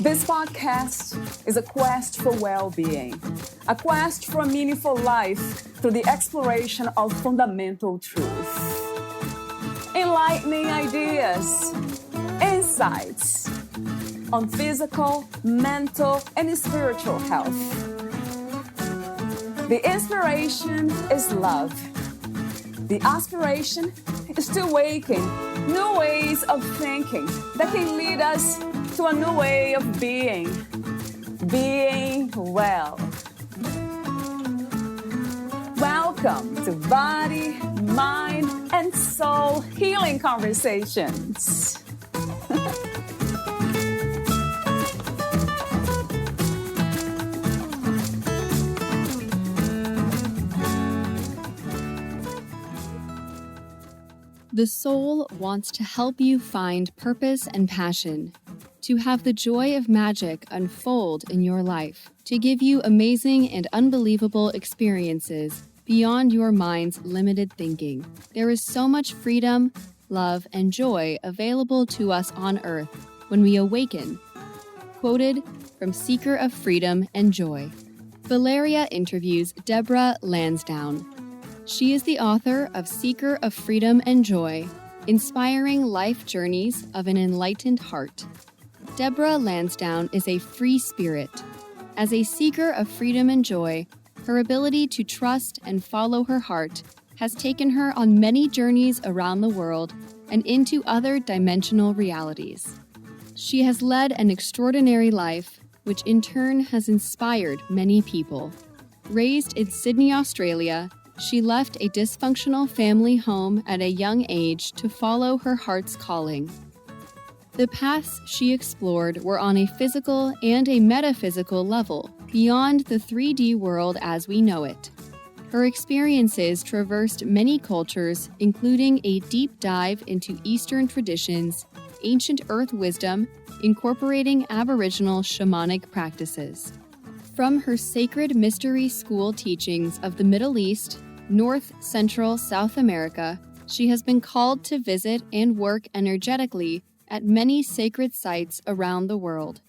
This podcast is a quest for well-being, a quest for a meaningful life through the exploration of fundamental truth. Enlightening ideas, insights on physical, mental, and spiritual health. The inspiration is love. The aspiration is to awaken new ways of thinking that can lead us to a new way of being well. Welcome to Body, Mind, and Soul Healing Conversations. The soul wants to help you find purpose and passion, to have the joy of magic unfold in your life, to give you amazing and unbelievable experiences beyond your mind's limited thinking. There is so much freedom, love, and joy available to us on earth when we awaken. Quoted from Seeker of Freedom and Joy. Valeria interviews Debra Lansdowne. She is the author of Seeker of Freedom and Joy, Inspiring Life Journeys of an Enlightened Heart. Debra Lansdowne is a free spirit. As a seeker of freedom and joy, her ability to trust and follow her heart has taken her on many journeys around the world and into other dimensional realities. She has led an extraordinary life, which in turn has inspired many people. Raised in Sydney, Australia, she left a dysfunctional family home at a young age to follow her heart's calling. The paths she explored were on a physical and a metaphysical level, beyond the 3D world as we know it. Her experiences traversed many cultures, including a deep dive into Eastern traditions, ancient earth wisdom, incorporating Aboriginal shamanic practices. From her sacred mystery school teachings of the Middle East, North, Central, South America, she has been called to visit and work energetically at many sacred sites around the world.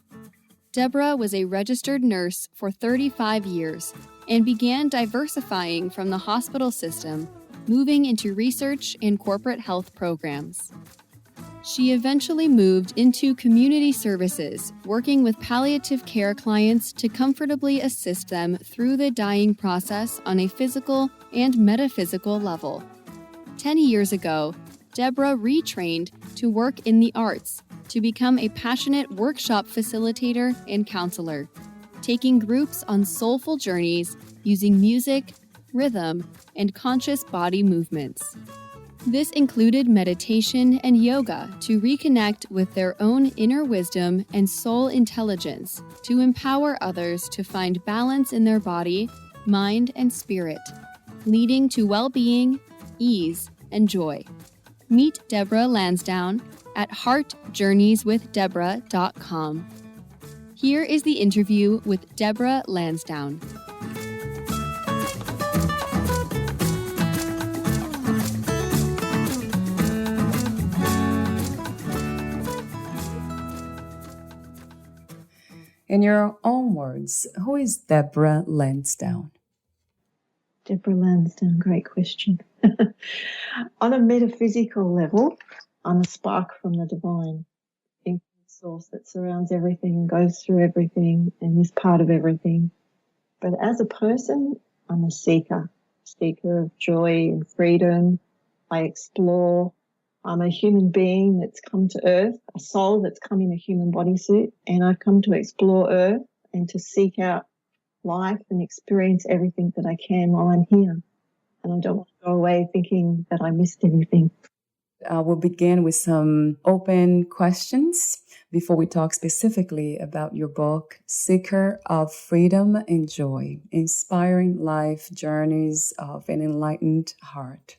Debra was a registered nurse for 35 years and began diversifying from the hospital system, moving into research and corporate health programs. She eventually moved into community services, working with palliative care clients to comfortably assist them through the dying process on a physical and metaphysical level. 10 years ago, Debra retrained to work in the arts to become a passionate workshop facilitator and counselor, taking groups on soulful journeys using music, rhythm, and conscious body movements. This included meditation and yoga to reconnect with their own inner wisdom and soul intelligence to empower others to find balance in their body, mind, and spirit, leading to well-being, ease, and joy. Meet Debra Lansdowne at heartjourneyswithdebra.com. Here is the interview with Debra Lansdowne. In your own words, who is Debra Lansdowne? Debra Lansdowne, great question. On a metaphysical level, I'm a spark from the divine infinite source that surrounds everything and goes through everything and is part of everything. But as a person, I'm a seeker of joy and freedom. I explore. I'm a human being that's come to Earth, a soul that's come in a human bodysuit, and I've come to explore Earth and to seek out life and experience everything that I can while I'm here. And I don't want to go away thinking that I missed anything. We'll begin with some open questions before we talk specifically about your book, Seeker of Freedom and Joy, Inspiring Life Journeys of an Enlightened Heart.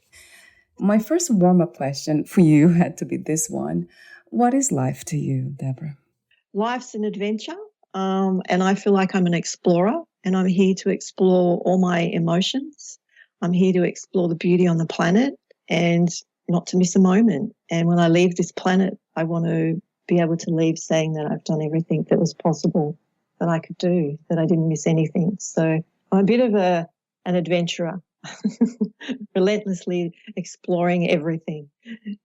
My first warm-up question for you had to be this one. What is life to you, Debra? Life's an adventure, and I feel like I'm an explorer, and I'm here to explore all my emotions. I'm here to explore the beauty on the planet and not to miss a moment. And when I leave this planet, I want to be able to leave saying that I've done everything that was possible that I could do, that I didn't miss anything. So I'm a bit of an adventurer, relentlessly exploring everything,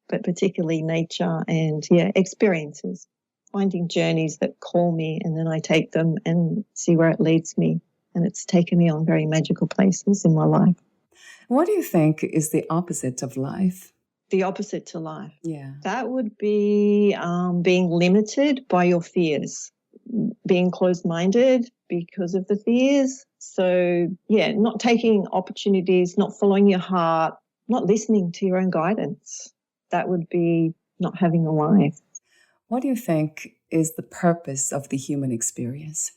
but particularly nature and, experiences, finding journeys that call me, and then I take them and see where it leads me. And it's taken me on very magical places in my life. What do you think is the opposite of life? The opposite to life. Yeah. That would be being limited by your fears, being closed-minded because of the fears. So, not taking opportunities, not following your heart, not listening to your own guidance. That would be not having a life. What do you think is the purpose of the human experience?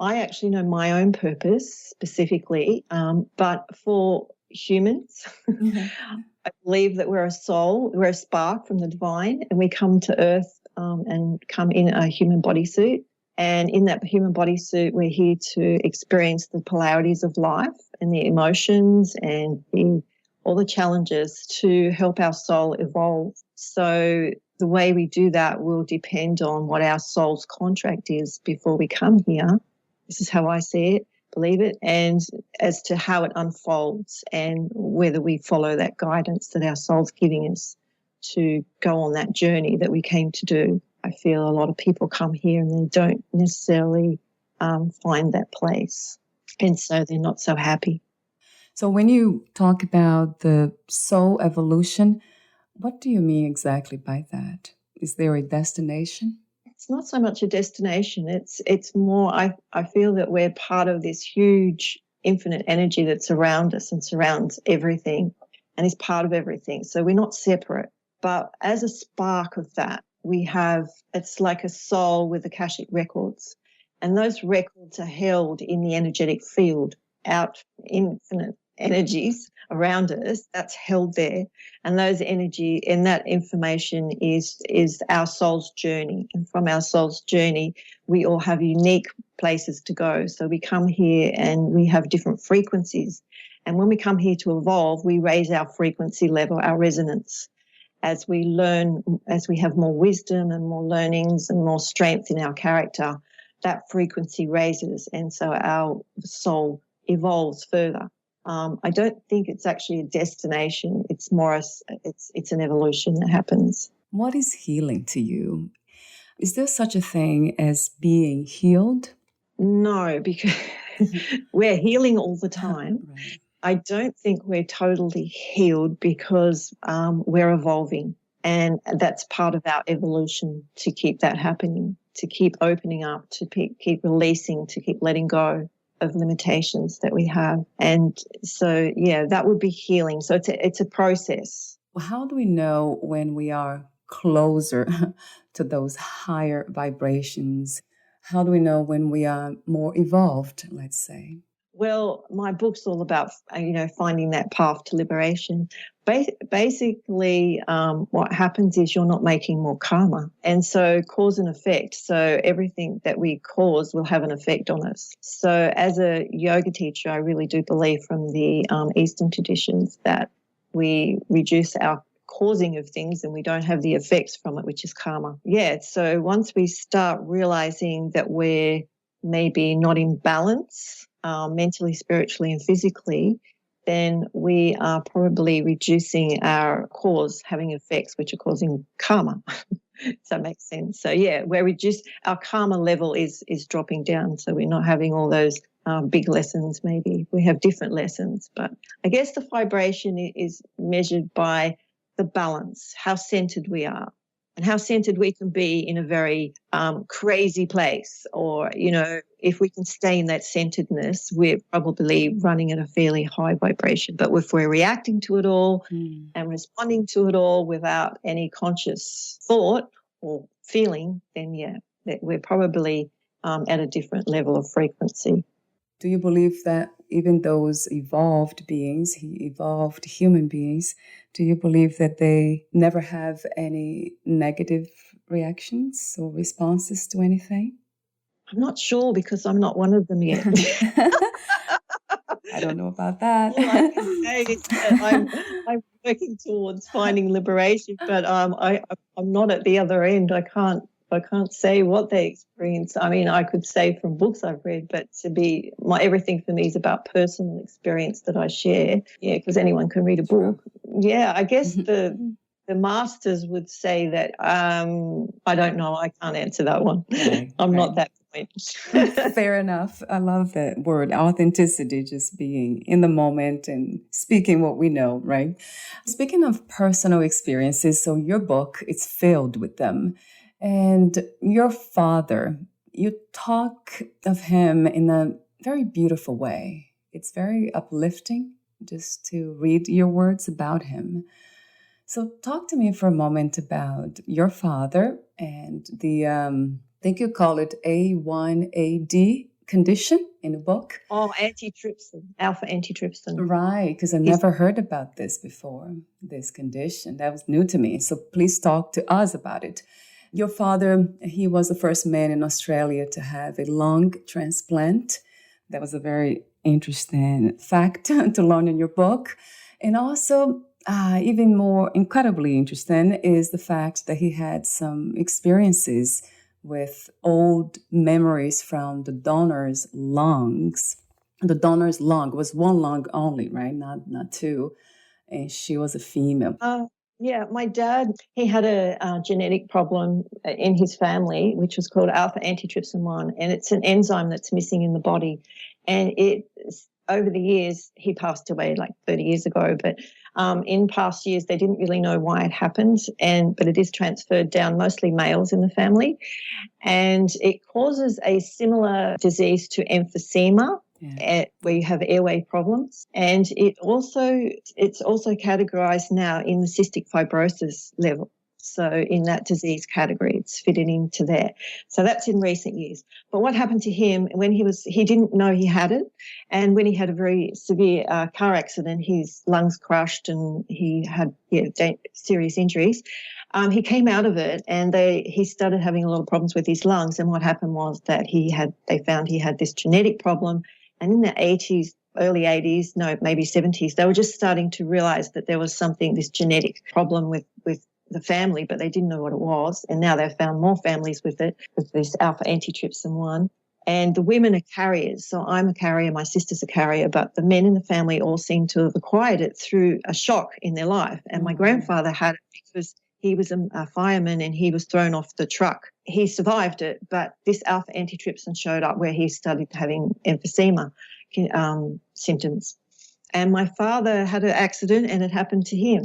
I actually know my own purpose specifically, but for humans, I believe that we're a soul, we're a spark from the divine, and we come to earth and come in a human bodysuit. And in that human bodysuit, we're here to experience the polarities of life and the emotions and all the challenges to help our soul evolve. So the way we do that will depend on what our soul's contract is before we come here. This is how I see it, believe it, and as to how it unfolds and whether we follow that guidance that our soul's giving us to go on that journey that we came to do. I feel a lot of people come here and they don't necessarily find that place, and so they're not so happy. So when you talk about the soul evolution, what do you mean exactly by that? Is there a destination? It's not so much a destination. It's more, I feel that we're part of this huge infinite energy that's around us and surrounds everything and is part of everything. So we're not separate. But as a spark of that, it's like a soul with Akashic records. And those records are held in the energetic field, out infinite energies around us, that's held there. And those energy and that information is our soul's journey. And from our soul's journey, we all have unique places to go. So we come here and we have different frequencies. And when we come here to evolve, we raise our frequency level, our resonance. As we learn, as we have more wisdom and more learnings and more strength in our character, that frequency raises. And so our soul evolves further. I don't think it's actually a destination. It's more it's an evolution that happens. What is healing to you? Is there such a thing as being healed? No, because we're healing all the time. Right. I don't think we're totally healed because we're evolving, and that's part of our evolution to keep that happening, to keep opening up, to keep releasing, to keep letting go of limitations that we have. And so, that would be healing. So it's a process. Well, how do we know when we are closer to those higher vibrations? How do we know when we are more evolved, let's say? Well, my book's all about, finding that path to liberation. Basically, what happens is you're not making more karma. And so cause and effect. So everything that we cause will have an effect on us. So as a yoga teacher, I really do believe from the Eastern traditions that we reduce our causing of things and we don't have the effects from it, which is karma. Yeah, so once we start realizing that we're maybe not in balance, mentally, spiritually, and physically, then we are probably reducing our cause having effects which are causing karma. Does that make sense? So, our karma level is dropping down. So we're not having all those big lessons maybe. We have different lessons. But I guess the vibration is measured by the balance, how centered we are. And how centered we can be in a very crazy place, or, if we can stay in that centeredness, we're probably running at a fairly high vibration. But if we're reacting to it all and responding to it all without any conscious thought or feeling, then, that we're probably at a different level of frequency. Do you believe that even those evolved beings, evolved human beings, do you believe that they never have any negative reactions or responses to anything? I'm not sure because I'm not one of them yet. I don't know about that. All I can say is that I'm working towards finding liberation, but I'm not at the other end. I can't I can't say what they experience. I mean, I could say from books I've read, but everything for me is about personal experience that I share. Yeah, because anyone can read a book. Yeah, I guess the masters would say that I don't know. I can't answer that one. Right, I'm right. not that point. Fair enough. I love that word, authenticity, just being in the moment and speaking what we know, right? Speaking of personal experiences, so your book, it's filled with them. And your father, you talk of him in a very beautiful way. It's very uplifting just to read your words about him. So talk to me for a moment about your father and the, I think you call it A1AD condition in the book. Oh, antitrypsin, alpha antitrypsin. Right, because I never heard about this before, this condition. That was new to me. So please talk to us about it. Your father, he was the first man in Australia to have a lung transplant. That was a very interesting fact to learn in your book. And also, even more incredibly interesting is the fact that he had some experiences with old memories from the donor's lungs. The donor's lung was one lung only, right? Not two. And she was a female. Yeah, my dad, he had a genetic problem in his family, which was called alpha antitrypsin 1, and it's an enzyme that's missing in the body. And over the years, he passed away like 30 years ago, but in past years, they didn't really know why it happened, but it is transferred down, mostly males in the family, and it causes a similar disease to emphysema. Yeah. Where you have airway problems, and it's also categorized now in the cystic fibrosis level. So in that disease category, it's fitted into there. So that's in recent years. But what happened to him when he didn't know he had it, and when he had a very severe car accident, his lungs crushed and he had serious injuries. He came out of it, and he started having a lot of problems with his lungs. And what happened was that they found he had this genetic problem. And in the 80s, early 80s, no, maybe 70s, they were just starting to realize that there was this genetic problem with the family, but they didn't know what it was. And now they've found more families with this alpha antitrypsin 1. And the women are carriers. So I'm a carrier, my sister's a carrier, but the men in the family all seem to have acquired it through a shock in their life. And my grandfather had it because he was a fireman and he was thrown off the truck. He survived it, but this alpha antitrypsin showed up where he started having emphysema symptoms. And my father had an accident and it happened to him.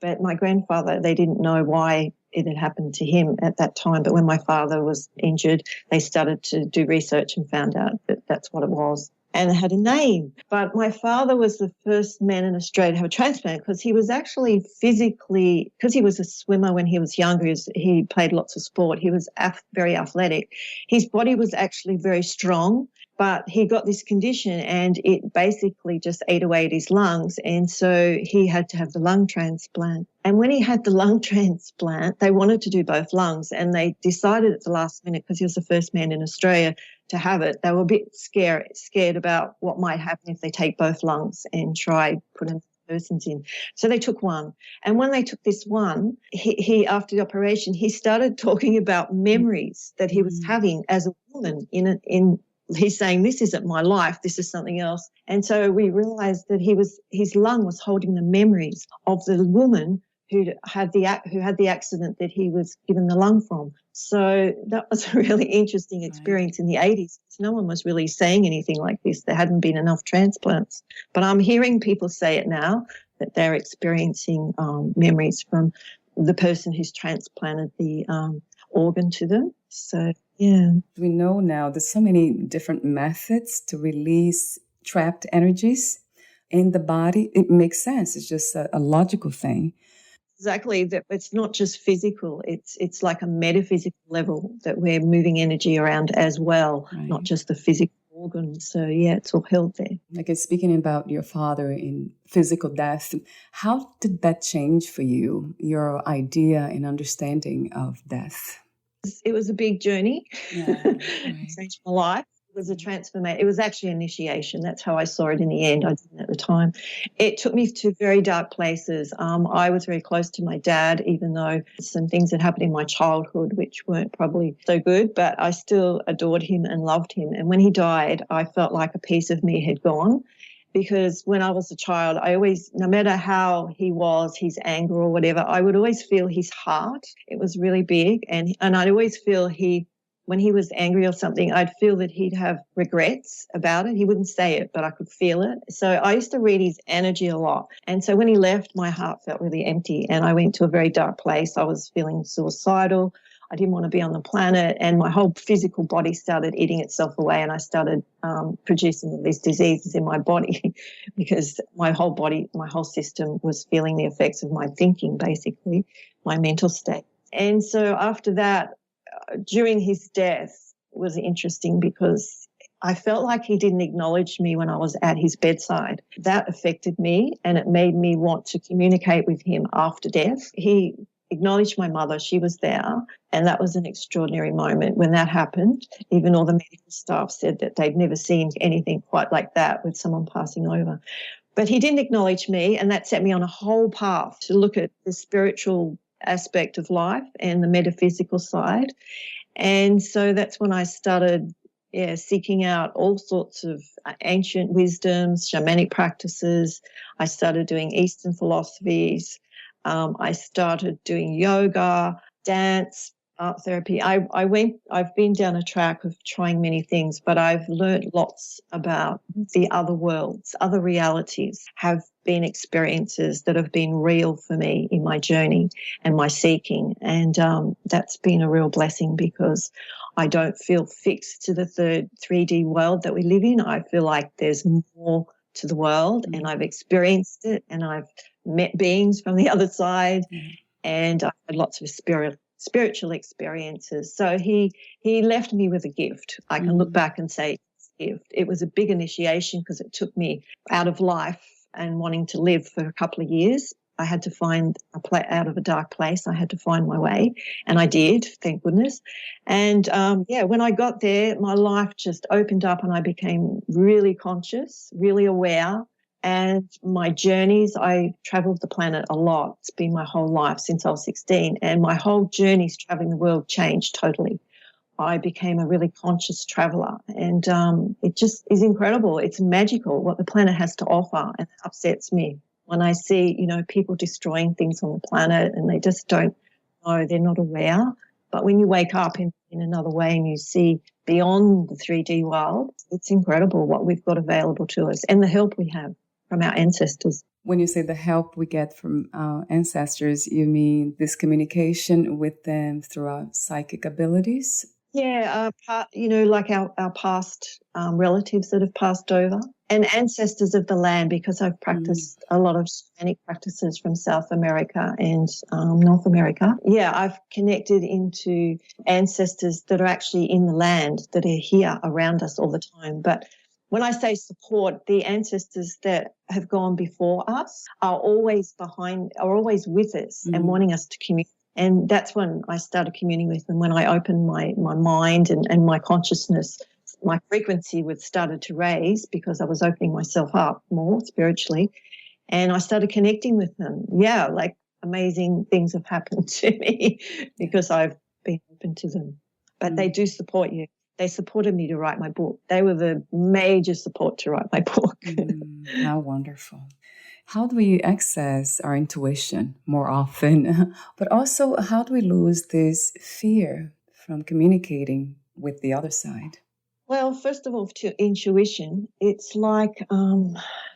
But my grandfather, they didn't know why it had happened to him at that time. But when my father was injured, they started to do research and found out that that's what it was. And it had a name. But my father was the first man in Australia to have a transplant because he was actually physically, because he was a swimmer when he was younger, he played lots of sport. He was very athletic. His body was actually very strong, but he got this condition and it basically just ate away at his lungs. And so he had to have the lung transplant. And when he had the lung transplant, they wanted to do both lungs, and they decided at the last minute, because he was the first man in Australia to have it, they were a bit scared about what might happen if they take both lungs and try putting persons in. So they took one. And when they took this one, he after the operation, he started talking about memories that he was having as a woman he's saying, this isn't my life, this is something else. And so we realized that his lung was holding the memories of the woman who had the accident that he was given the lung from. So that was a really interesting experience in the 80s. No one was really saying anything like this. There hadn't been enough transplants. But I'm hearing people say it now, that they're experiencing memories from the person who's transplanted the organ to them. So, yeah. We know now there's so many different methods to release trapped energies in the body. It makes sense. It's just a logical thing. Exactly. That it's not just physical. It's like a metaphysical level that we're moving energy around as well, not just the physical organs. So, yeah, it's all held there. Okay, speaking about your father in physical death, how did that change for you, your idea and understanding of death? It was a big journey. Yeah, it changed my life. It was a transformation. It was actually initiation. That's how I saw it in the end. I didn't at the time. It took me to very dark places. I was very close to my dad, even though some things had happened in my childhood which weren't probably so good, but I still adored him and loved him. And when he died, I felt like a piece of me had gone. Because when I was a child, I always, no matter how he was, his anger or whatever, I would always feel his heart. It was really big. And I'd always feel when he was angry or something, I'd feel that he'd have regrets about it. He wouldn't say it, but I could feel it. So I used to read his energy a lot. And so when he left, my heart felt really empty and I went to a very dark place. I was feeling suicidal. I didn't want to be on the planet, and my whole physical body started eating itself away, and I started producing all these diseases in my body because my whole body, my whole system was feeling the effects of my thinking, basically, my mental state. And so after that, during his death was interesting because I felt like he didn't acknowledge me when I was at his bedside. That affected me, and it made me want to communicate with him after death. He acknowledged my mother. She was there, and that was an extraordinary moment when that happened. Even all the medical staff said that they'd never seen anything quite like that with someone passing over. But he didn't acknowledge me, and that set me on a whole path to look at the spiritual aspect of life and the metaphysical side. And so that's when I started seeking out all sorts of ancient wisdoms, shamanic practices. I started doing Eastern philosophies. I started doing yoga, dance, art therapy. I've been down a track of trying many things, but I've learned lots about the other worlds, other realities, have been experiences that have been real for me in my journey and my seeking. And that's been a real blessing because I don't feel fixed to the 3D world that we live in. I feel like there's more to the world, and I've experienced it, and I've met beings from the other side, and I've had lots of spiritual experiences. So he left me with a gift. I can look back and say it's a gift. It was a big initiation because it took me out of life and wanting to live for a couple of years. I had to find out of a dark place. I had to find my way, and I did, thank goodness. And, when I got there, my life just opened up and I became really conscious, really aware. And my journeys, I traveled the planet a lot. It's been my whole life since I was 16, and my whole journeys traveling the world changed totally. I became a really conscious traveler, and it just is incredible. It's magical what the planet has to offer, and it upsets me when I see, people destroying things on the planet and they just don't know, they're not aware. But when you wake up in another way and you see beyond the 3D world, it's incredible what we've got available to us and the help we have from our ancestors. When you say the help we get from our ancestors, you mean this communication with them through our psychic abilities? Yeah, like our past relatives that have passed over, and ancestors of the land, because I've practiced a lot of shamanic practices from South America and North America. Yeah, I've connected into ancestors that are actually in the land, that are here around us all the time. But when I say support, the ancestors that have gone before us are always with us and wanting us to communicate. And that's when I started communing with them, when I opened my mind and my consciousness. My frequency started to raise because I was opening myself up more spiritually, and I started connecting with them. Yeah, like amazing things have happened to me because I've been open to them. But they do support you. They supported me to write my book. They were the major support to write my book. How wonderful. How do we access our intuition more often? But also, how do we lose this fear from communicating with the other side? Well, first of all, to intuition, it's like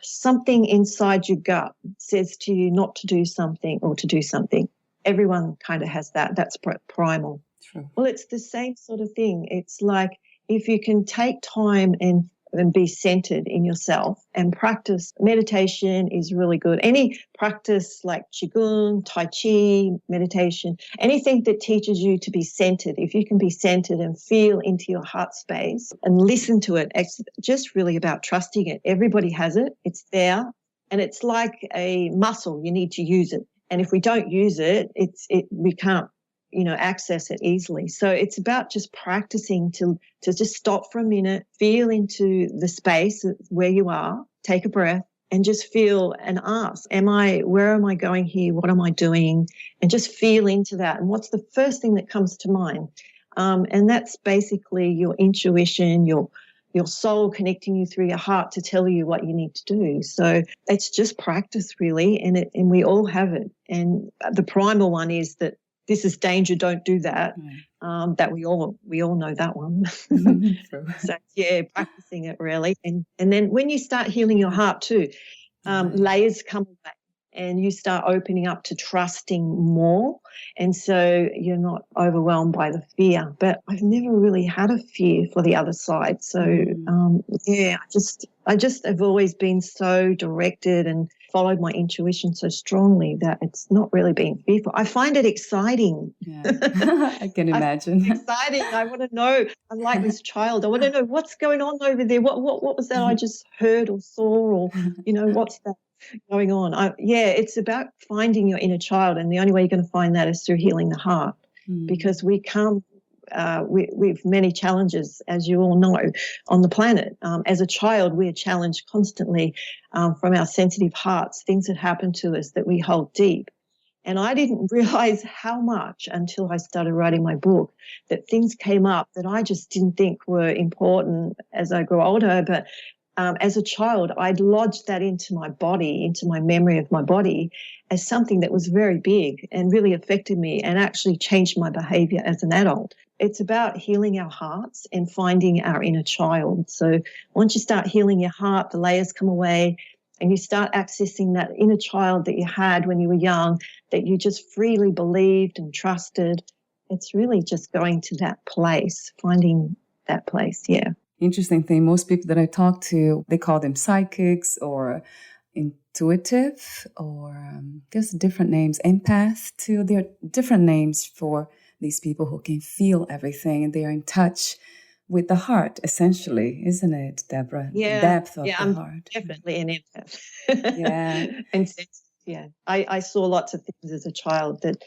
something inside your gut says to you not to do something or to do something. Everyone kind of has that. That's primal. True. Well, it's the same sort of thing. It's like if you can take time and be centered in yourself and practice. Meditation is really good. Any practice like Qigong, Tai Chi, meditation, anything that teaches you to be centered, if you can be centered and feel into your heart space and listen to it, it's just really about trusting it. Everybody has it. It's there. And it's like a muscle. You need to use it. And if we don't use it, we can't access it easily. So it's about just practicing to just stop for a minute, feel into the space where you are, take a breath, and just feel and ask, where am I going here? What am I doing? And just feel into that. And what's the first thing that comes to mind? And that's basically your intuition, your soul connecting you through your heart to tell you what you need to do. So it's just practice, really, and we all have it. And the primal one is that this is danger, don't do that. That we all know that one. So yeah, practicing it really. And then when you start healing your heart too, layers come back and you start opening up to trusting more. And so you're not overwhelmed by the fear. But I've never really had a fear for the other side. So I just have always been so directed and followed my intuition so strongly that it's not really been fearful. I find it exciting. Yeah, I can imagine. It's exciting. I want to know. I'm like this child. I want to know what's going on over there. What was that I just heard or saw, or what's that going on? It's about finding your inner child, and the only way you're going to find that is through healing the heart, because we come with many challenges, as you all know, on the planet. As a child, we are challenged constantly from our sensitive hearts, things that happen to us that we hold deep. And I didn't realize how much until I started writing my book, that things came up that I just didn't think were important as I grew older. But as a child, I'd lodged that into my body, into my memory of my body, as something that was very big and really affected me and actually changed my behavior as an adult. It's about healing our hearts and finding our inner child. So once you start healing your heart, the layers come away, and you start accessing that inner child that you had when you were young, that you just freely believed and trusted. It's really just going to that place, finding that place, yeah. Interesting thing, most people that I talk to, they call them psychics or intuitive, or there's different names, empath too. There are different names for these people who can feel everything, and they are in touch with the heart, essentially, isn't it, Debra? Yeah, the depth of the I'm heart. Definitely an empath. Yeah. And yeah, I saw lots of things as a child that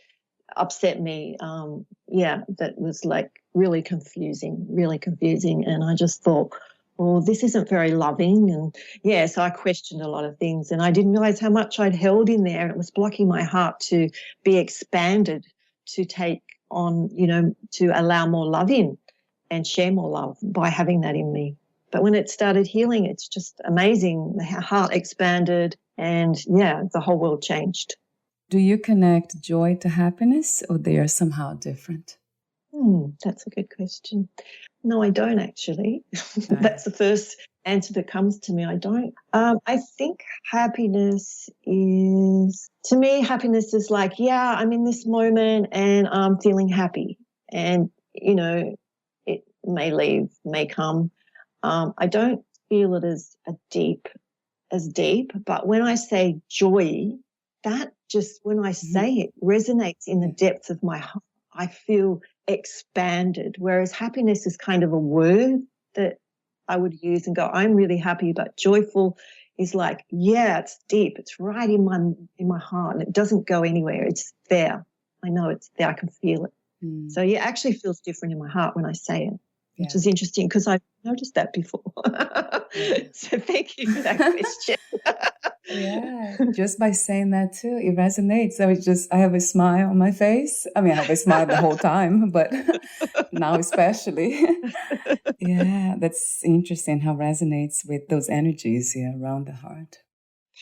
upset me. That was like really confusing. And I just thought, well, this isn't very loving. And so I questioned a lot of things, and I didn't realize how much I'd held in there, and it was blocking my heart to be expanded, to take on, to allow more love in and share more love by having that in me. But when it started healing, it's just amazing. The heart expanded, and the whole world changed. Do you connect joy to happiness, or they are somehow different? That's a good question. No, I don't actually. That's the first answer that comes to me. I don't. I think happiness is like, I'm in this moment and I'm feeling happy. And, it may leave, may come. I don't feel it as deep, but when I say joy, that just, when I say it, resonates in the depths of my heart. I feel expanded, whereas happiness is kind of a word that I would use and go, I'm really happy, but joyful is like, it's deep. It's right in my heart, and it doesn't go anywhere. It's there. I know it's there. I can feel it. So it actually feels different in my heart when I say it, which is interesting because I've noticed that before. So thank you for that question. Just by saying that too, it resonates. So I have a smile on my face. I mean, I have a smile the whole time, but now especially. That's interesting how it resonates with those energies around the heart.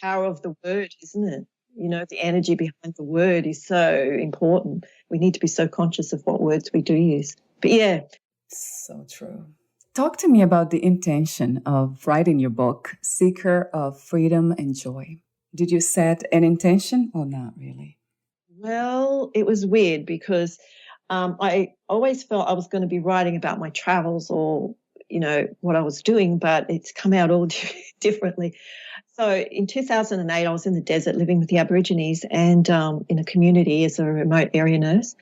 Power of the word, isn't it? The energy behind the word is so important. We need to be so conscious of what words we do use. But so true. Talk to me about the intention of writing your book, Seeker of Freedom and Joy. Did you set an intention or not really? Well, it was weird because I always felt I was going to be writing about my travels or, what I was doing, but it's come out all differently. So in 2008, I was in the desert living with the Aborigines and in a community as a remote area nurse.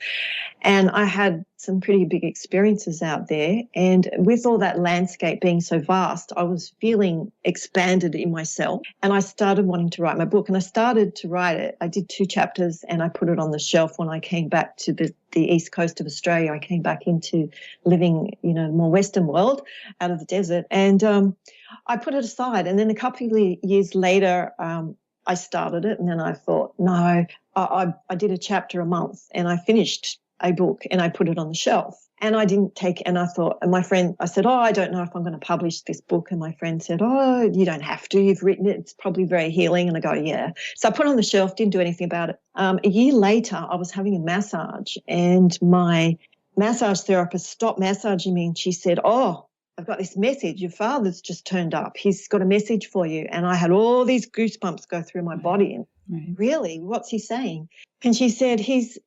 And I had some pretty big experiences out there. And with all that landscape being so vast, I was feeling expanded in myself. And I started wanting to write my book. And I started to write it. I did 2 chapters and I put it on the shelf when I came back to the east coast of Australia. I came back into living, more Western world out of the desert. And I put it aside. And then a couple of years later, I started it. And then I thought, no, I did a chapter a month and I finished a book and I put it on the shelf. And I didn't take, and I thought, and my friend, I said, I don't know if I'm going to publish this book. And my friend said, you don't have to. You've written it. It's probably very healing. And I go, yeah. So I put it on the shelf, didn't do anything about it. A year later, I was having a massage and my massage therapist stopped massaging me and she said, I've got this message. Your father's just turned up. He's got a message for you. And I had all these goosebumps go through my body. And really, what's he saying? And she said, he's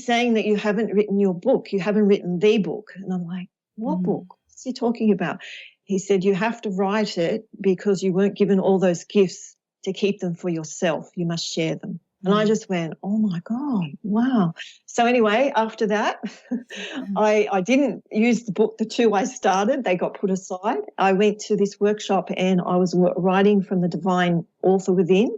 saying that you haven't written your book. You haven't written the book. And I'm like, what book? What's he talking about? He said, you have to write it because you weren't given all those gifts to keep them for yourself. You must share them. And I just went, oh, my God, wow. So anyway, after that, I didn't use the book, the 2 I started. They got put aside. I went to this workshop and I was writing from the divine author within.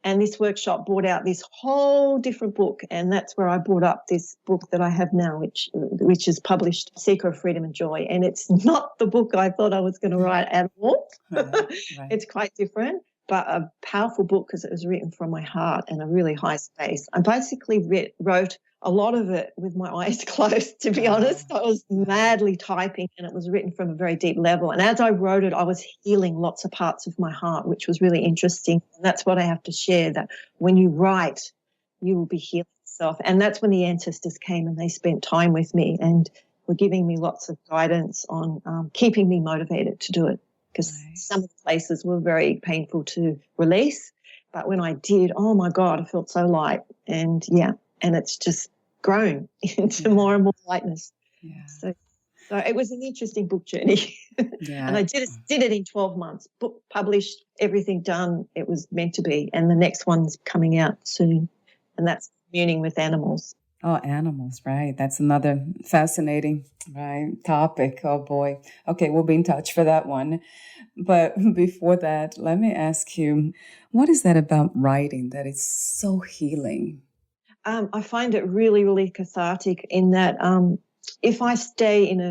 And this workshop brought out this whole different book. And that's where I brought up this book that I have now, which is published, Seeker of Freedom and Joy. And it's not the book I thought I was going to write at all. Right. It's quite different. But a powerful book because it was written from my heart in a really high space. I basically wrote a lot of it with my eyes closed, to be honest. I was madly typing and it was written from a very deep level. And as I wrote it, I was healing lots of parts of my heart, which was really interesting. And that's what I have to share, that when you write, you will be healing yourself. And that's when the ancestors came and they spent time with me and were giving me lots of guidance on keeping me motivated to do it. Because some of the places were very painful to release. But when I did, oh, my God, I felt so light. And, and it's just grown into more and more lightness. Yeah. So it was an interesting book journey. And I did it in 12 months. Book published, everything done. It was meant to be. And the next one's coming out soon. And that's Communing with Animals. Oh, animals, right. That's another fascinating, topic. Oh, boy. Okay, we'll be in touch for that one. But before that, let me ask you, what is that about writing that is so healing? I find it really, really cathartic in that if I stay in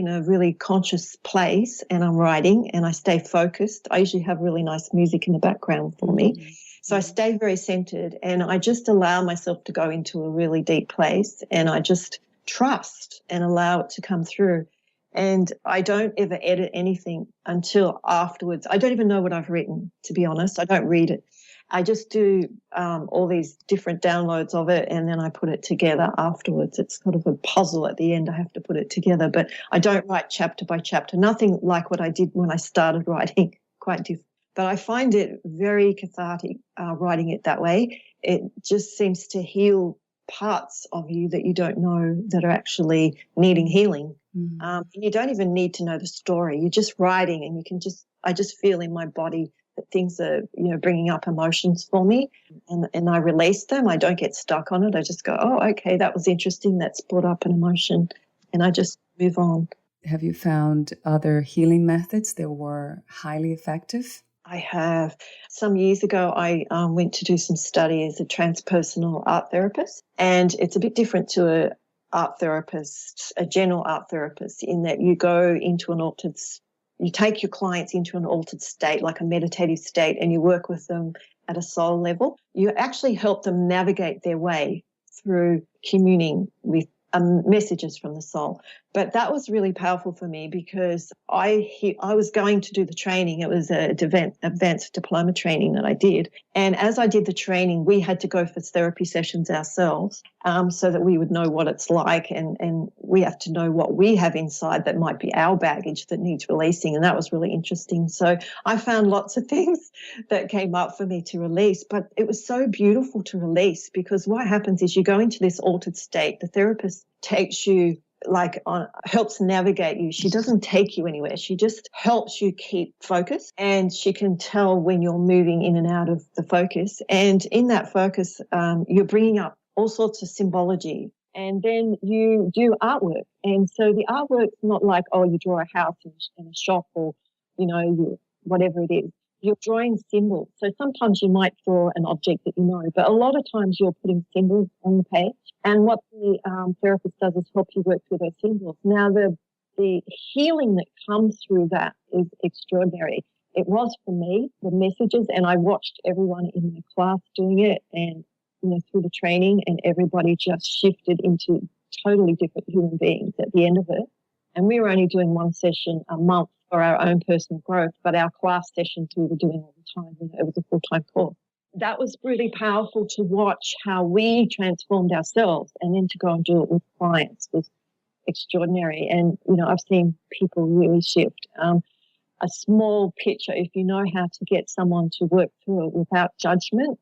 a really conscious place and I'm writing and I stay focused, I usually have really nice music in the background for me. So I stay very centered and I just allow myself to go into a really deep place and I just trust and allow it to come through. And I don't ever edit anything until afterwards. I don't even know what I've written, to be honest. I don't read it. I just do all these different downloads of it and then I put it together afterwards. It's sort of a puzzle at the end. I have to put it together, but I don't write chapter by chapter. Nothing like what I did when I started writing, quite different. But I find it very cathartic writing it that way. It just seems to heal parts of you that you don't know that are actually needing healing. And you don't even need to know the story. You're just writing and I just feel in my body that things are, bringing up emotions for me and I release them. I don't get stuck on it. I just go, oh, okay, that was interesting. That's brought up an emotion and I just move on. Have you found other healing methods that were highly effective? I have. Some years ago, I went to do some study as a transpersonal art therapist, and it's a bit different to a general art therapist, in that you go into you take your clients into an altered state, like a meditative state, and you work with them at a soul level. You actually help them navigate their way through communing with messages from the soul. But that was really powerful for me because I was going to do the training. It was an advanced diploma training that I did. And as I did the training, we had to go for therapy sessions ourselves so that we would know what it's like. And we have to know what we have inside that might be our baggage that needs releasing. And that was really interesting. So I found lots of things that came up for me to release. But it was so beautiful to release because what happens is you go into this altered state. The therapist takes you helps navigate you. She doesn't take you anywhere. She just helps you keep focus, and she can tell when you're moving in and out of the focus. And in that focus, you're bringing up all sorts of symbology. And then you do artwork. And so the artwork's not like, oh, you draw a house in a shop or, whatever it is. You're drawing symbols. So sometimes you might draw an object that you know, but a lot of times you're putting symbols on the page. And what the therapist does is help you work through those symbols. Now, the healing that comes through that is extraordinary. It was for me, the messages, and I watched everyone in my class doing it and, through the training, and everybody just shifted into totally different human beings at the end of it. And we were only doing one session a month for our own personal growth, but our class sessions we were doing all the time. It was a full-time course. That was really powerful to watch how we transformed ourselves, and then to go and do it with clients was extraordinary. And, I've seen people really shift. A small picture, if you know how to get someone to work through it without judgment,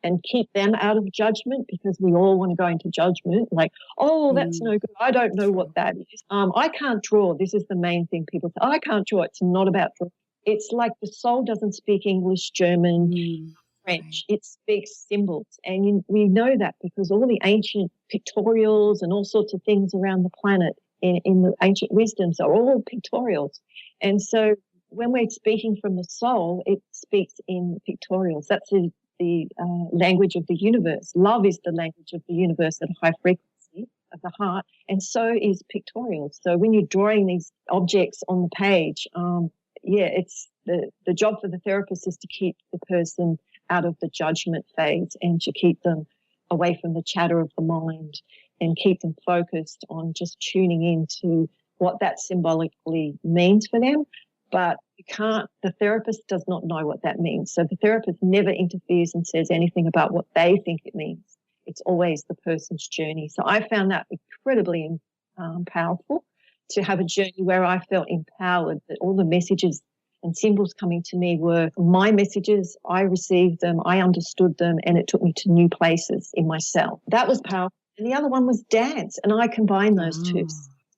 and keep them out of judgment, because we all want to go into judgment, like, oh, that's no good. I don't know what that is. I can't draw. This is the main thing people say. I can't draw. It's not about drawing. It's like the soul doesn't speak English, German, French. It speaks symbols. And we know that because all the ancient pictorials and all sorts of things around the planet in the ancient wisdoms are all pictorials. And so when we're speaking from the soul, it speaks in pictorials. That's the language of the universe. Love is the language of the universe at a high frequency of the heart, and so is pictorial. So when you're drawing these objects on the page, it's the job for the therapist is to keep the person out of the judgment phase, and to keep them away from the chatter of the mind, and keep them focused on just tuning into what that symbolically means for them. But the therapist does not know what that means. So the therapist never interferes and says anything about what they think it means. It's always the person's journey. So I found that incredibly powerful, to have a journey where I felt empowered, that all the messages and symbols coming to me were my messages. I received them, I understood them, and it took me to new places in myself. That was powerful. And the other one was dance, and I combined those two.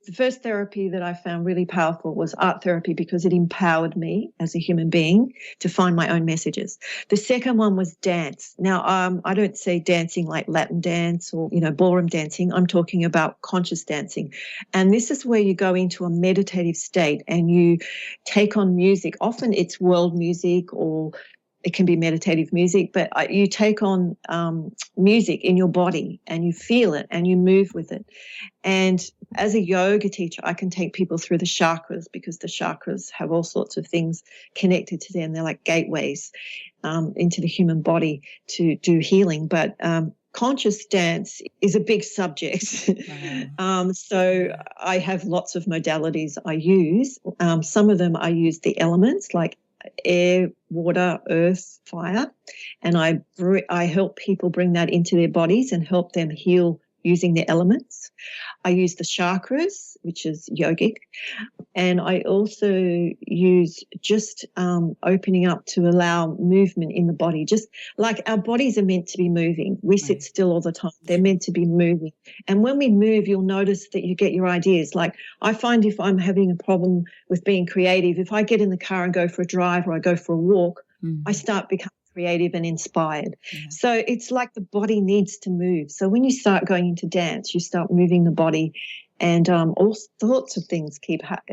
The first therapy that I found really powerful was art therapy, because it empowered me as a human being to find my own messages. The second one was dance. Now, I don't say dancing like Latin dance or, ballroom dancing. I'm talking about conscious dancing. And this is where you go into a meditative state and you take on music. Often it's world music, or it can be meditative music, but you take on music in your body and you feel it and you move with it. And as a yoga teacher, I can take people through the chakras, because the chakras have all sorts of things connected to them. They're like gateways into the human body to do healing. But conscious dance is a big subject. So I have lots of modalities I use. Some of them I use the elements like air, water, earth, fire, and I help people bring that into their bodies and help them heal using the elements. I use the chakras, which is yogic, and I also use just opening up to allow movement in the body. Just like our bodies are meant to be moving. We sit still all the time. They're meant to be moving. And when we move, you'll notice that you get your ideas. Like I find if I'm having a problem with being creative, if I get in the car and go for a drive or I go for a walk, I start becoming creative and inspired. So it's like the body needs to move. So when you start going into dance, you start moving the body, and all sorts of things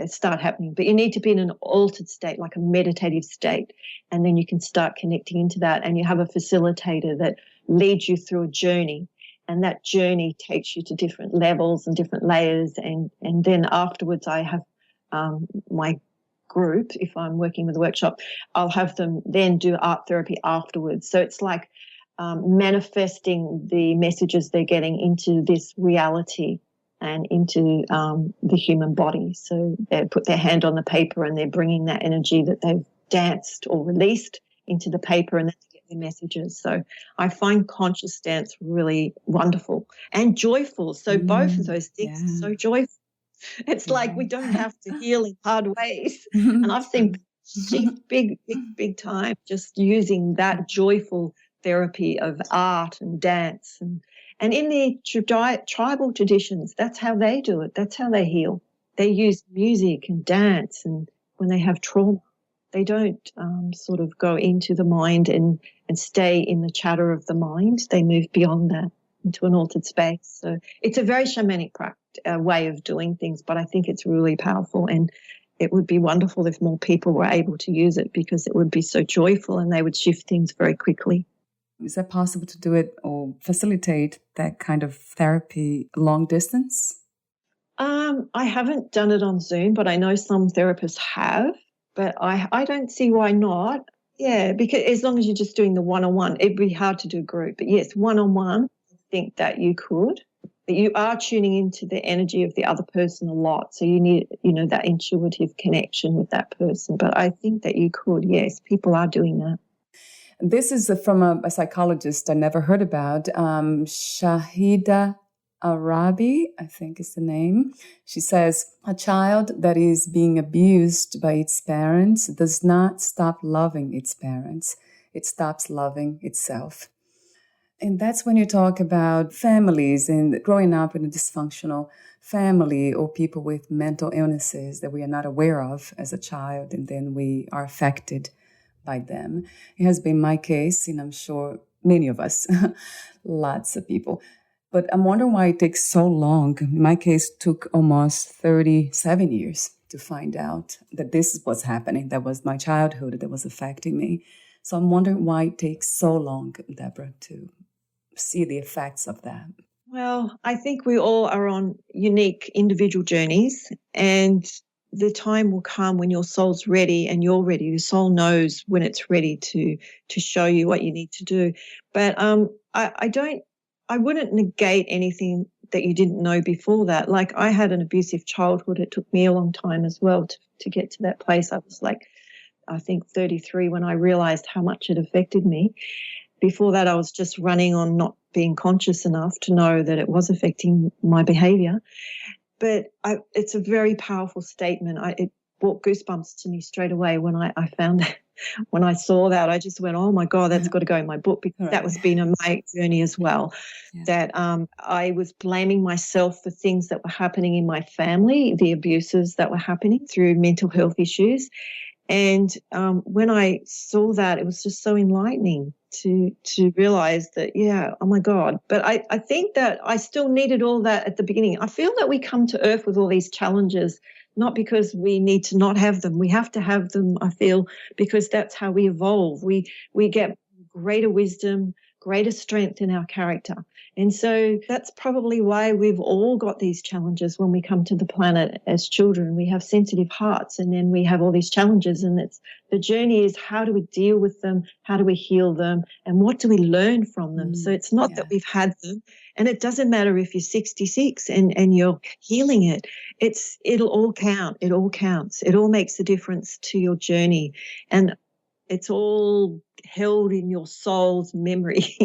start happening. But you need to be in an altered state, like a meditative state, and then you can start connecting into that. And you have a facilitator that leads you through a journey, and that journey takes you to different levels and different layers. And then afterwards, I have my group, if I'm working with a workshop, I'll have them then do art therapy afterwards. So it's like manifesting the messages they're getting into this reality and into the human body. So they put their hand on the paper and they're bringing that energy that they've danced or released into the paper, and then they get their messages. So I find conscious dance really wonderful and joyful. So both of those things are so joyful. It's like we don't have to heal in hard ways. And I've seen big time just using that joyful therapy of art and dance And in the tribal traditions, that's how they do it. That's how they heal. They use music and dance, and when they have trauma, they don't sort of go into the mind and stay in the chatter of the mind. They move beyond that into an altered space. So it's a very shamanic way of doing things, but I think it's really powerful, and it would be wonderful if more people were able to use it, because it would be so joyful and they would shift things very quickly. Is that possible to do it or facilitate that kind of therapy long distance? I haven't done it on Zoom, but I know some therapists have, but I don't see why not. Yeah, because as long as you're just doing the one-on-one, it'd be hard to do group. But yes, one-on-one, I think that you could. But you are tuning into the energy of the other person a lot. So you need, that intuitive connection with that person. But I think that you could, yes, people are doing that. This is from a psychologist I never heard about, Shahida Arabi, I think is the name. She says, a child that is being abused by its parents does not stop loving its parents. It stops loving itself. And that's when you talk about families and growing up in a dysfunctional family or people with mental illnesses that we are not aware of as a child, and then we are affected by them. It has been my case, and I'm sure many of us, lots of people. But I'm wondering why it takes so long. In my case, it took almost 37 years to find out that this is what's happening. That was my childhood that was affecting me. So I'm wondering why it takes so long, Debra, to see the effects of that. Well, I think we all are on unique individual journeys, and the time will come when your soul's ready and you're ready. Your soul knows when it's ready to show you what you need to do. But I wouldn't negate anything that you didn't know before that. Like, I had an abusive childhood. It took me a long time as well to get to that place. I was like, I think 33 when I realized how much it affected me. Before that, I was just running on not being conscious enough to know that it was affecting my behavior. But it's a very powerful statement. It brought goosebumps to me straight away when I found that. When I saw that, I just went, oh, my God, that's got to go in my book, because that was been my journey as well, that I was blaming myself for things that were happening in my family, the abuses that were happening through mental health issues. And when I saw that, it was just so enlightening to realize that, oh my God. But I think that I still needed all that at the beginning. I feel that we come to Earth with all these challenges, not because we need to not have them. We have to have them, I feel, because that's how we evolve. We get greater wisdom, greater strength in our character. And so that's probably why we've all got these challenges when we come to the planet as children. We have sensitive hearts, and then we have all these challenges, and the journey is, how do we deal with them? How do we heal them? And what do we learn from them? So it's not that we've had them, and it doesn't matter if you're 66 and you're healing it. It'll all count. It all counts. It all makes a difference to your journey. And it's all held in your soul's memory.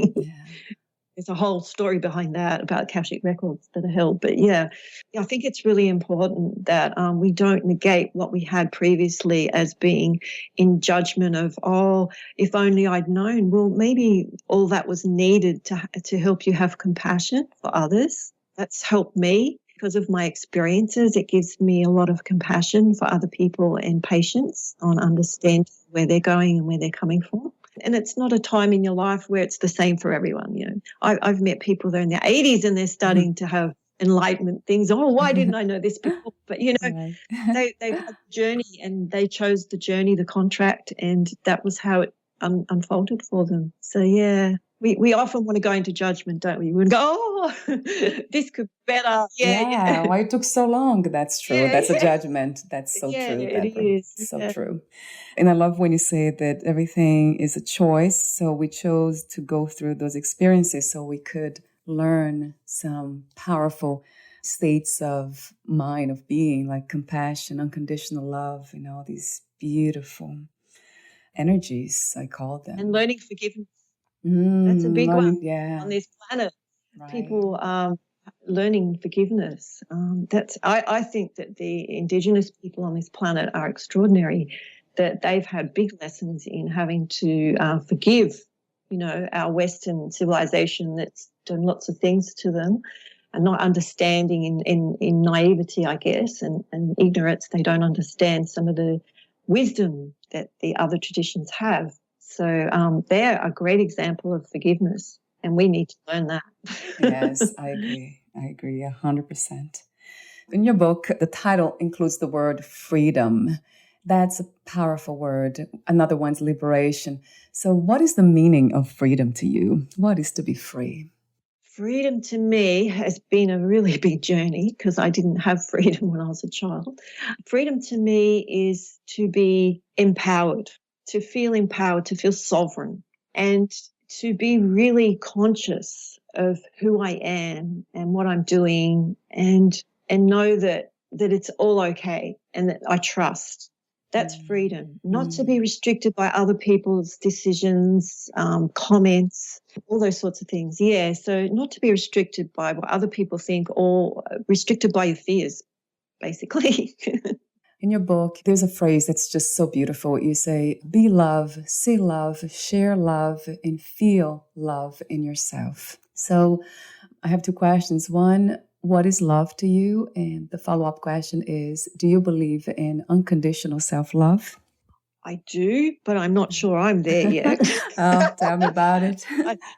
There's a whole story behind that about Akashic records that are held. But I think it's really important that we don't negate what we had previously as being in judgment of, oh, if only I'd known. Well, maybe all that was needed to help you have compassion for others. That's helped me because of my experiences. It gives me a lot of compassion for other people and patience on understanding where they're going and where they're coming from. And it's not a time in your life where it's the same for everyone. I've met people that are in their 80s and they're starting to have enlightenment things. Oh, why didn't I know this before? But, they've had the journey, and they chose the journey, the contract, and that was how it unfolded for them. So, we often want to go into judgment, don't we? We want to go, oh, this could be better. Why it took so long? That's true. That's a judgment. That's so true, Debra. It is. So true. And I love when you say that everything is a choice. So we chose to go through those experiences so we could learn some powerful states of mind, of being, like compassion, unconditional love, these beautiful energies, I call them. And learning forgiveness. That's a big one on this planet. Right. People learning forgiveness. I think that the Indigenous people on this planet are extraordinary, that they've had big lessons in having to forgive, our Western civilization that's done lots of things to them, and not understanding in naivety, I guess, and ignorance, they don't understand some of the wisdom that the other traditions have. So they're a great example of forgiveness, and we need to learn that. Yes, I agree. I agree 100%. In your book, the title includes the word freedom. That's a powerful word. Another one's liberation. So what is the meaning of freedom to you? What is to be free? Freedom to me has been a really big journey because I didn't have freedom when I was a child. Freedom to me is to be empowered, to feel sovereign, and to be really conscious of who I am and what I'm doing, and know that it's all okay and that I trust. That's freedom, not to be restricted by other people's decisions, comments, all those sorts of things. Yeah, so not to be restricted by what other people think, or restricted by your fears, basically. In your book, there's a phrase that's just so beautiful. You say, be love, see love, share love, and feel love in yourself. So I have two questions. One, what is love to you? And the follow-up question is, do you believe in unconditional self-love? I do, but I'm not sure I'm there yet. Oh, tell me about it.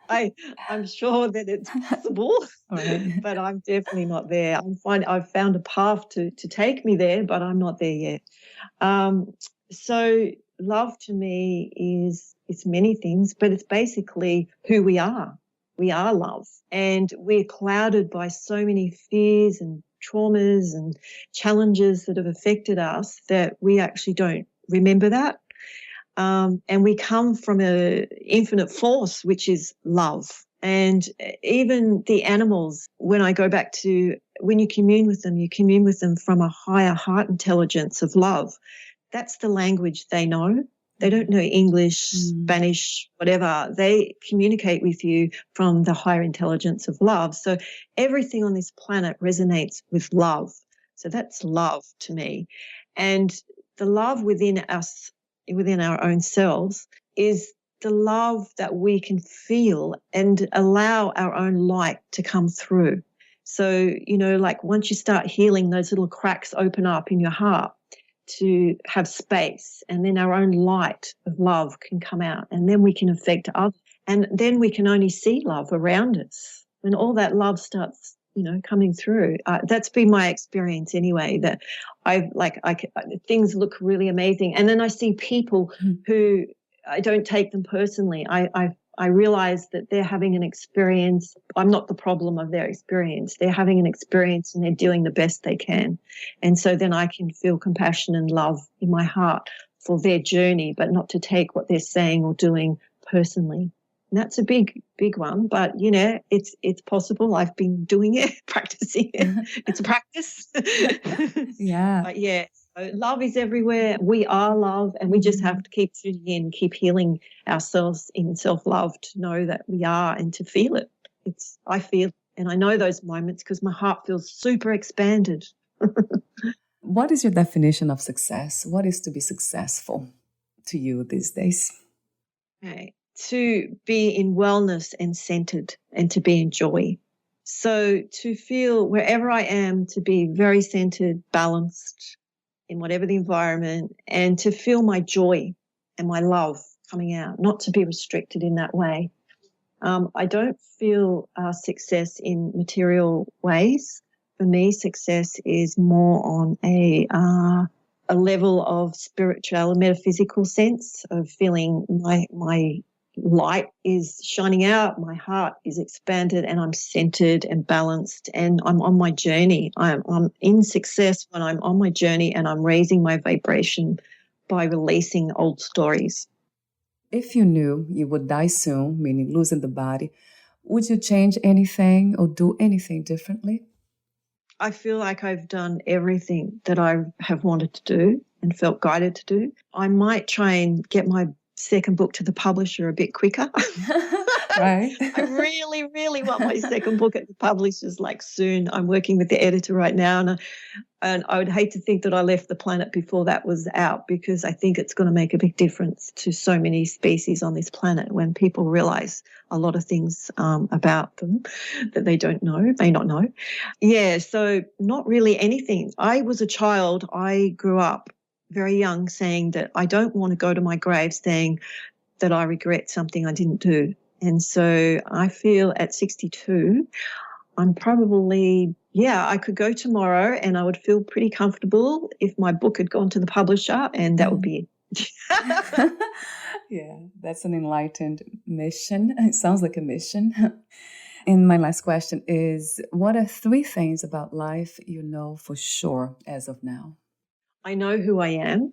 I'm sure that it's possible, Right. but I'm definitely not there. I've found a path to take me there, but I'm not there yet. So love to me is many things, but it's basically who we are. We are love, and we're clouded by so many fears and traumas and challenges that have affected us that we actually don't remember that. And we come from an infinite force, which is love. And even the animals, when I go back to when you commune with them from a higher heart intelligence of love. That's the language they know. They don't know English, Spanish, whatever. They communicate with you from the higher intelligence of love. So everything on this planet resonates with love. So that's love to me. And the love within us, within our own selves, is the love that we can feel and allow our own light to come through. So, like once you start healing, those little cracks open up in your heart to have space, and then our own light of love can come out, and then we can affect others, and then we can only see love around us when all that love starts coming through. That's been my experience anyway, that things look really amazing, and then I see people who I don't take them personally. I realize that they're having an experience. I'm not the problem of their experience. They're having an experience and they're doing the best they can. And so then I can feel compassion and love in my heart for their journey, but not to take what they're saying or doing personally. And that's a big, big one. But, it's possible. I've been doing it, practicing it. It's a practice. Yeah. But yeah. So love is everywhere. We are love, and we just have to keep tuning in, keep healing ourselves in self-love to know that we are and to feel it. I feel, and I know those moments because my heart feels super expanded. What is your definition of success? What is to be successful to you these days? Okay. To be in wellness and centered, and to be in joy. So to feel wherever I am, to be very centered, balanced, in whatever the environment, and to feel my joy and my love coming out, not to be restricted in that way. I don't feel success in material ways. For me, success is more on a level of spiritual and metaphysical sense of feeling my light is shining out, my heart is expanded, and I'm centered and balanced, and I'm on my journey. I'm in success when I'm on my journey and I'm raising my vibration by releasing old stories. If you knew you would die soon, meaning losing the body, would you change anything or do anything differently? I feel like I've done everything that I have wanted to do and felt guided to do. I might try and get my second book to the publisher a bit quicker. Right. I really, really want my second book at the publishers like soon. I'm working with the editor right now, and I would hate to think that I left the planet before that was out, because I think it's going to make a big difference to so many species on this planet when people realize a lot of things about them that they may not know. Yeah, so not really anything. I was a child. I grew up very young saying that I don't want to go to my grave saying that I regret something I didn't do. And so I feel at 62, I'm probably, I could go tomorrow and I would feel pretty comfortable if my book had gone to the publisher, and that would be it. Yeah, that's an enlightened mission. It sounds like a mission. And my last question is, what are 3 things about life you know for sure as of now? I know who I am.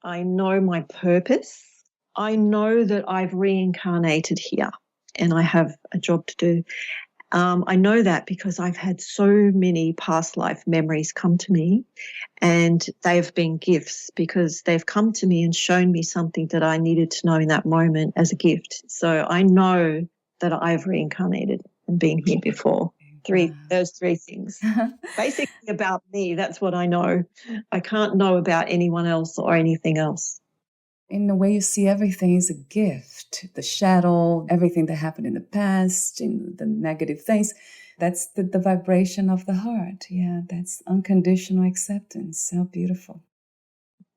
I know my purpose. I know that I've reincarnated here and I have a job to do. I know that because I've had so many past life memories come to me, and they've been gifts because they've come to me and shown me something that I needed to know in that moment as a gift. So I know that I've reincarnated and been here before. Those 3 things. Basically about me, that's what I know. I can't know about anyone else or anything else. In the way you see everything is a gift, the shadow, everything that happened in the past, in the negative things, that's the vibration of the heart. Yeah, that's unconditional acceptance. So beautiful.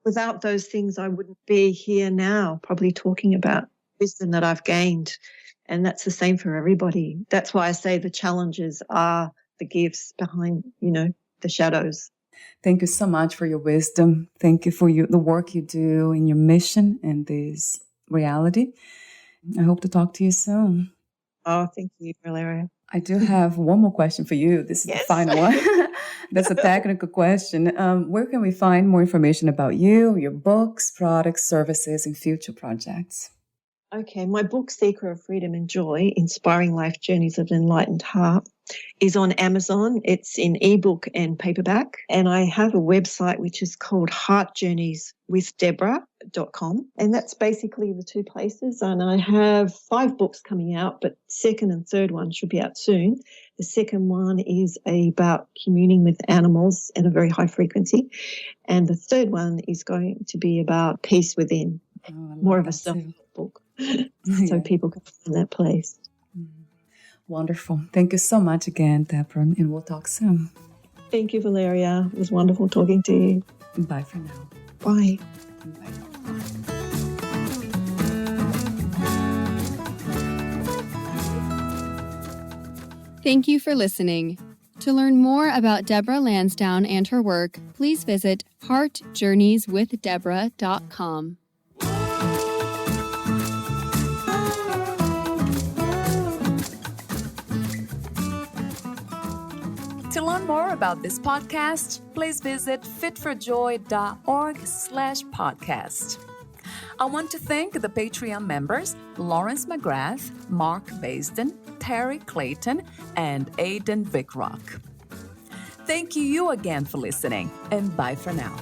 Without those things, I wouldn't be here now, probably talking about wisdom that I've gained. And that's the same for everybody. That's why I say the challenges are the gifts behind, the shadows. Thank you so much for your wisdom. Thank you for the work you do in your mission and this reality. I hope to talk to you soon. Oh, thank you, Valeria. I do have one more question for you. This is the final one. That's a technical question. Where can we find more information about you, your books, products, services, and future projects? Okay, my book, Seeker of Freedom and Joy, Inspiring Life Journeys of an Enlightened Heart, is on Amazon. It's in ebook and paperback. And I have a website which is called heartjourneyswithdebra.com. And that's basically the 2 places. And I have 5 books coming out, but second and third one should be out soon. The second one is about communing with animals at a very high frequency. And the third one is going to be about peace within, more of a self-help book. So people can find that place. Wonderful. Thank you so much again, Debra, and we'll talk soon. Thank you, Valeria. It was wonderful talking to you. Bye for now. Bye. Bye. Thank you for listening. To learn more about Debra Lansdowne and her work, please visit heartjourneyswithdebra.com. To learn more about this podcast, please visit fitforjoy.org/podcast. I want to thank the Patreon members Lawrence McGrath, Mark Basden, Terry Clayton, and Aidan Vickrock. Thank you again for listening, and bye for now.